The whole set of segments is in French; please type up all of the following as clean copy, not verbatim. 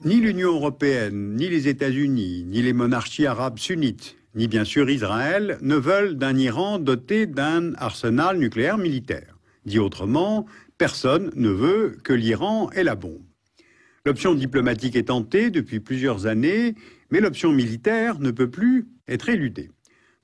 ni l'Union européenne, ni les États-Unis, ni les monarchies arabes sunnites, ni bien sûr Israël, ne veulent d'un Iran doté d'un arsenal nucléaire militaire. Dit autrement, personne ne veut que l'Iran ait la bombe. L'option diplomatique est tentée depuis plusieurs années, mais l'option militaire ne peut plus être éludée.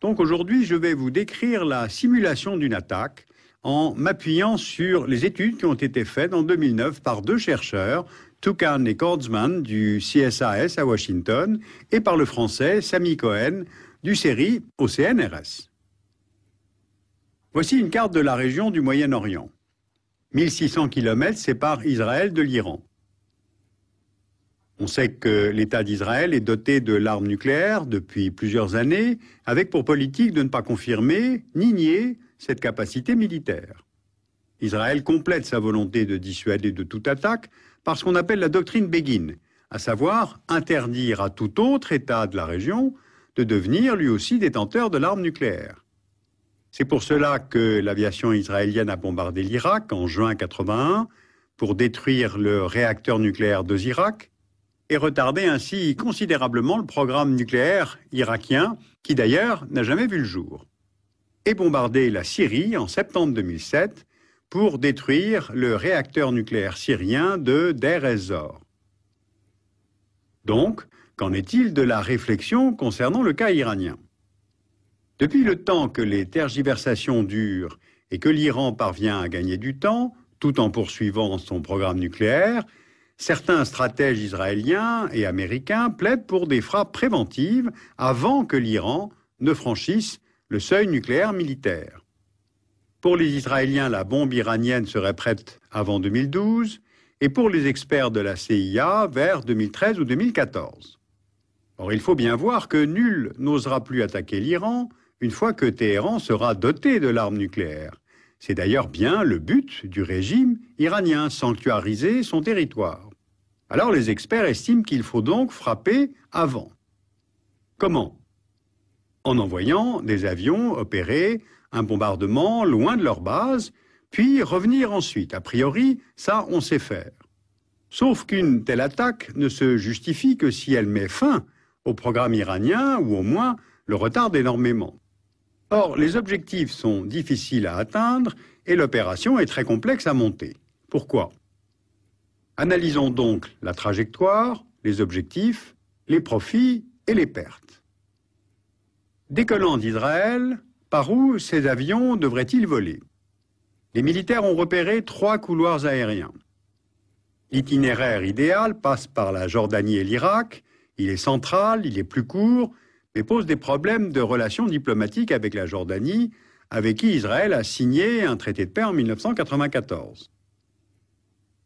Donc aujourd'hui, je vais vous décrire la simulation d'une attaque en m'appuyant sur les études qui ont été faites en 2009 par deux chercheurs, Toucan et Kordsman du CSAS à Washington, et par le français Sami Cohen du CERI au CNRS. Voici une carte de la région du Moyen-Orient. 1600 km séparent Israël de l'Iran. On sait que l'État d'Israël est doté de l'arme nucléaire depuis plusieurs années, avec pour politique de ne pas confirmer ni nier cette capacité militaire. Israël complète sa volonté de dissuader de toute attaque par ce qu'on appelle la doctrine Begin, à savoir interdire à tout autre État de la région de devenir lui aussi détenteur de l'arme nucléaire. C'est pour cela que l'aviation israélienne a bombardé l'Irak en juin 1981 pour détruire le réacteur nucléaire de Zirak et retarder ainsi considérablement le programme nucléaire irakien, qui d'ailleurs n'a jamais vu le jour. Et bombarder la Syrie en septembre 2007 pour détruire le réacteur nucléaire syrien de Deir ez-Zor. Donc, qu'en est-il de la réflexion concernant le cas iranien? Depuis le temps que les tergiversations durent et que l'Iran parvient à gagner du temps, tout en poursuivant son programme nucléaire, certains stratèges israéliens et américains plaident pour des frappes préventives avant que l'Iran ne franchisse le seuil nucléaire militaire. Pour les Israéliens, la bombe iranienne serait prête avant 2012 et pour les experts de la CIA vers 2013 ou 2014. Or, il faut bien voir que nul n'osera plus attaquer l'Iran une fois que Téhéran sera doté de l'arme nucléaire. C'est d'ailleurs bien le but du régime iranien, sanctuariser son territoire. Alors les experts estiment qu'il faut donc frapper avant. Comment? En envoyant des avions opérer un bombardement loin de leur base, puis revenir ensuite. A priori, ça, on sait faire. Sauf qu'une telle attaque ne se justifie que si elle met fin au programme iranien ou au moins le retarde énormément. Or, les objectifs sont difficiles à atteindre et l'opération est très complexe à monter. Pourquoi? Analysons donc la trajectoire, les objectifs, les profits et les pertes. Décollant d'Israël, par où ces avions devraient-ils voler? Les militaires ont repéré 3 couloirs aériens. L'itinéraire idéal passe par la Jordanie et l'Irak. Il est central, il est plus court, mais pose des problèmes de relations diplomatiques avec la Jordanie, avec qui Israël a signé un traité de paix en 1994.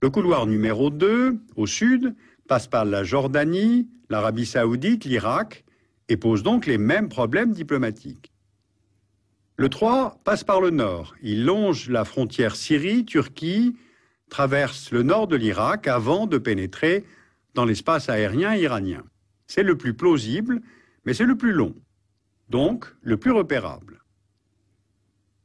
Le couloir numéro 2, au sud, passe par la Jordanie, l'Arabie saoudite, l'Irak, et pose donc les mêmes problèmes diplomatiques. Le 3 passe par le nord. Il longe la frontière Syrie-Turquie, traverse le nord de l'Irak avant de pénétrer dans l'espace aérien iranien. C'est le plus plausible, mais c'est le plus long, donc le plus repérable.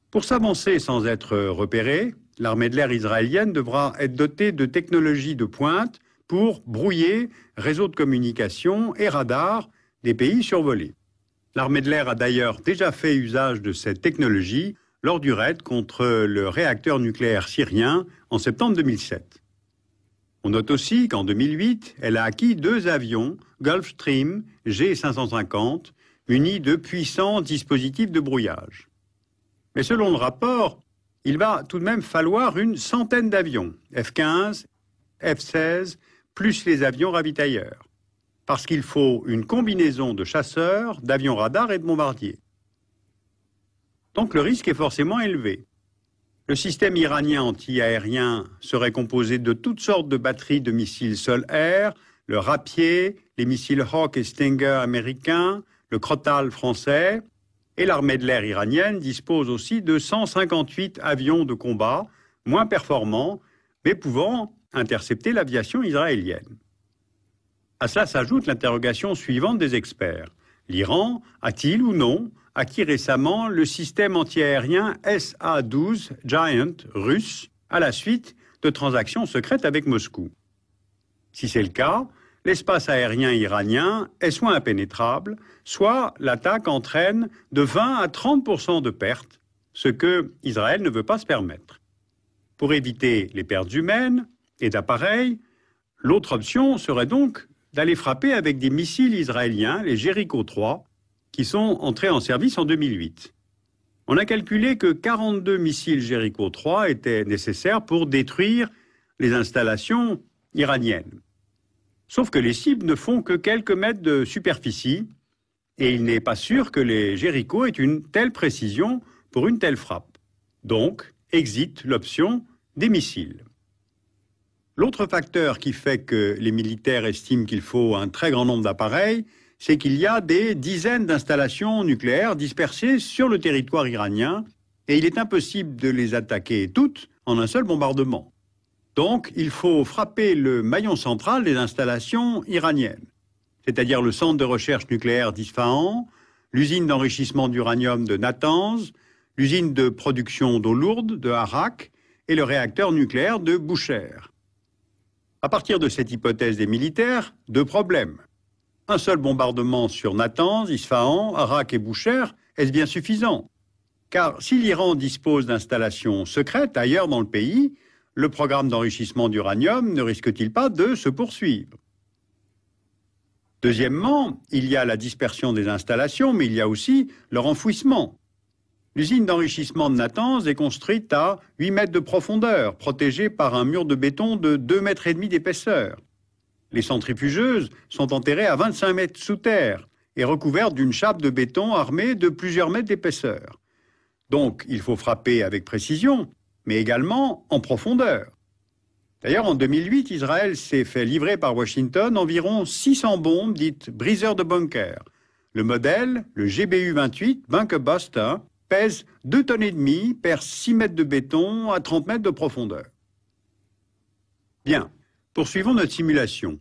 Pour s'avancer sans être repéré, l'armée de l'air israélienne devra être dotée de technologies de pointe pour brouiller réseaux de communication et radars des pays survolés. L'armée de l'air a d'ailleurs déjà fait usage de cette technologie lors du raid contre le réacteur nucléaire syrien en septembre 2007. On note aussi qu'en 2008, elle a acquis 2 avions Gulfstream G550 munis de puissants dispositifs de brouillage. Mais selon le rapport, il va tout de même falloir une centaine d'avions, F-15, F-16, plus les avions ravitailleurs, parce qu'il faut une combinaison de chasseurs, d'avions radars et de bombardiers. Donc le risque est forcément élevé. Le système iranien anti-aérien serait composé de toutes sortes de batteries de missiles sol-air, le Rapier, les missiles Hawk et Stinger américains, le Crotale français, et l'armée de l'air iranienne dispose aussi de 158 avions de combat, moins performants, mais pouvant intercepter l'aviation israélienne. À cela s'ajoute l'interrogation suivante des experts. L'Iran a-t-il ou non acquis récemment le système antiaérien SA-12 Giant russe à la suite de transactions secrètes avec Moscou? Si c'est le cas, l'espace aérien iranien est soit impénétrable, soit l'attaque entraîne de 20 à 30% de pertes, ce que Israël ne veut pas se permettre. Pour éviter les pertes humaines et d'appareils, l'autre option serait donc d'aller frapper avec des missiles israéliens, les Jericho 3, qui sont entrés en service en 2008. On a calculé que 42 missiles Jericho 3 étaient nécessaires pour détruire les installations iraniennes. Sauf que les cibles ne font que quelques mètres de superficie et il n'est pas sûr que les Jericho aient une telle précision pour une telle frappe. Donc, exit l'option des missiles. L'autre facteur qui fait que les militaires estiment qu'il faut un très grand nombre d'appareils, c'est qu'il y a des dizaines d'installations nucléaires dispersées sur le territoire iranien et il est impossible de les attaquer toutes en un seul bombardement. Donc, il faut frapper le maillon central des installations iraniennes, c'est-à-dire le centre de recherche nucléaire d'Isfahan, l'usine d'enrichissement d'uranium de Natanz, l'usine de production d'eau lourde de Arak et le réacteur nucléaire de Bushehr. À partir de cette hypothèse des militaires, deux problèmes. Un seul bombardement sur Natanz, Isfahan, Arak et Bushehr, est-ce bien suffisant? Car si l'Iran dispose d'installations secrètes ailleurs dans le pays, le programme d'enrichissement d'uranium ne risque-t-il pas de se poursuivre? Deuxièmement, il y a la dispersion des installations, mais il y a aussi leur enfouissement. L'usine d'enrichissement de Natanz est construite à 8 mètres de profondeur, protégée par un mur de béton de 2,5 mètres d'épaisseur. Les centrifugeuses sont enterrées à 25 mètres sous terre et recouvertes d'une chape de béton armée de plusieurs mètres d'épaisseur. Donc, il faut frapper avec précision, mais également en profondeur. D'ailleurs, en 2008, Israël s'est fait livrer par Washington environ 600 bombes dites briseurs de bunkers. Le modèle, le GBU-28 Bunker Buster, pèse 2,5 tonnes, perd 6 mètres de béton à 30 mètres de profondeur. Bien, poursuivons notre simulation.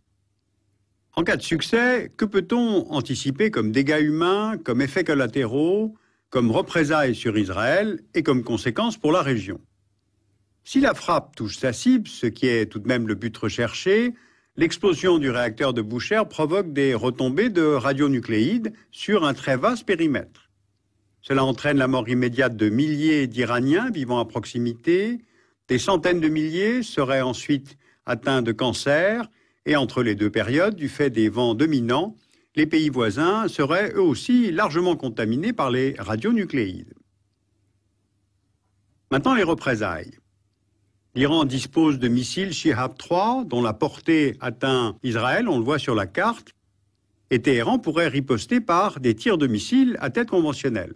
En cas de succès, que peut-on anticiper comme dégâts humains, comme effets collatéraux, comme représailles sur Israël et comme conséquences pour la région? Si la frappe touche sa cible, ce qui est tout de même le but recherché, l'explosion du réacteur de Bushehr provoque des retombées de radionucléides sur un très vaste périmètre. Cela entraîne la mort immédiate de milliers d'Iraniens vivant à proximité. Des centaines de milliers seraient ensuite atteints de cancer. Et entre les deux périodes, du fait des vents dominants, les pays voisins seraient eux aussi largement contaminés par les radionucléides. Maintenant, les représailles. L'Iran dispose de missiles Shihab 3, dont la portée atteint Israël, on le voit sur la carte, et Téhéran pourrait riposter par des tirs de missiles à tête conventionnelle.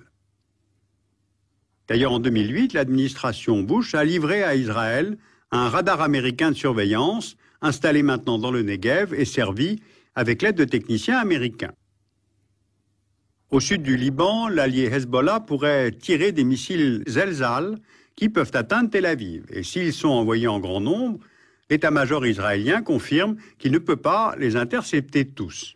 D'ailleurs, en 2008, l'administration Bush a livré à Israël un radar américain de surveillance installé maintenant dans le Negev et servi avec l'aide de techniciens américains. Au sud du Liban, l'allié Hezbollah pourrait tirer des missiles Zelzal qui peuvent atteindre Tel Aviv. Et s'ils sont envoyés en grand nombre, l'état-major israélien confirme qu'il ne peut pas les intercepter tous.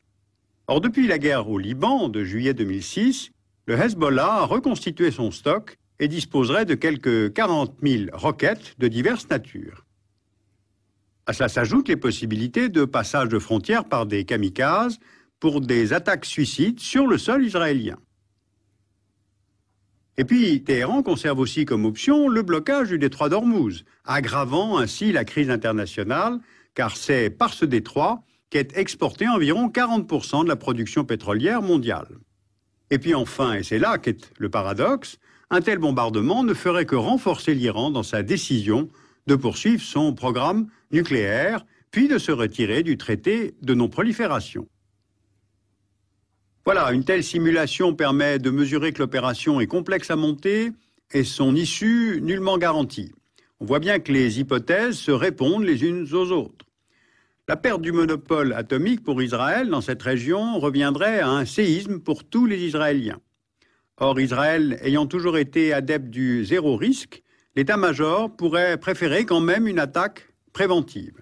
Or, depuis la guerre au Liban de juillet 2006, le Hezbollah a reconstitué son stock et disposerait de quelques 40 000 roquettes de diverses natures. À cela s'ajoutent les possibilités de passage de frontières par des kamikazes pour des attaques suicides sur le sol israélien. Et puis, Téhéran conserve aussi comme option le blocage du détroit d'Ormuz, aggravant ainsi la crise internationale, car c'est par ce détroit qu'est exporté environ 40% de la production pétrolière mondiale. Et puis enfin, et c'est là qu'est le paradoxe, un tel bombardement ne ferait que renforcer l'Iran dans sa décision de poursuivre son programme nucléaire, puis de se retirer du traité de non-prolifération. Voilà, une telle simulation permet de mesurer que l'opération est complexe à monter et son issue nullement garantie. On voit bien que les hypothèses se répondent les unes aux autres. La perte du monopole atomique pour Israël dans cette région reviendrait à un séisme pour tous les Israéliens. Or, Israël ayant toujours été adepte du zéro risque, l'état-major pourrait préférer quand même une attaque préventive.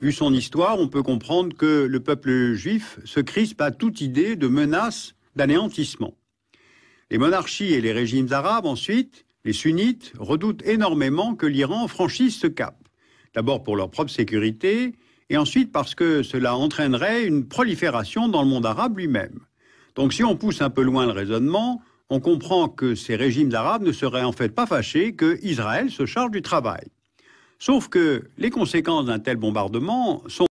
Vu son histoire, on peut comprendre que le peuple juif se crispe à toute idée de menace d'anéantissement. Les monarchies et les régimes arabes, ensuite, les sunnites, redoutent énormément que l'Iran franchisse ce cap. D'abord pour leur propre sécurité, et ensuite parce que cela entraînerait une prolifération dans le monde arabe lui-même. Donc si on pousse un peu loin le raisonnement, on comprend que ces régimes arabes ne seraient en fait pas fâchés que Israël se charge du travail. Sauf que les conséquences d'un tel bombardement sont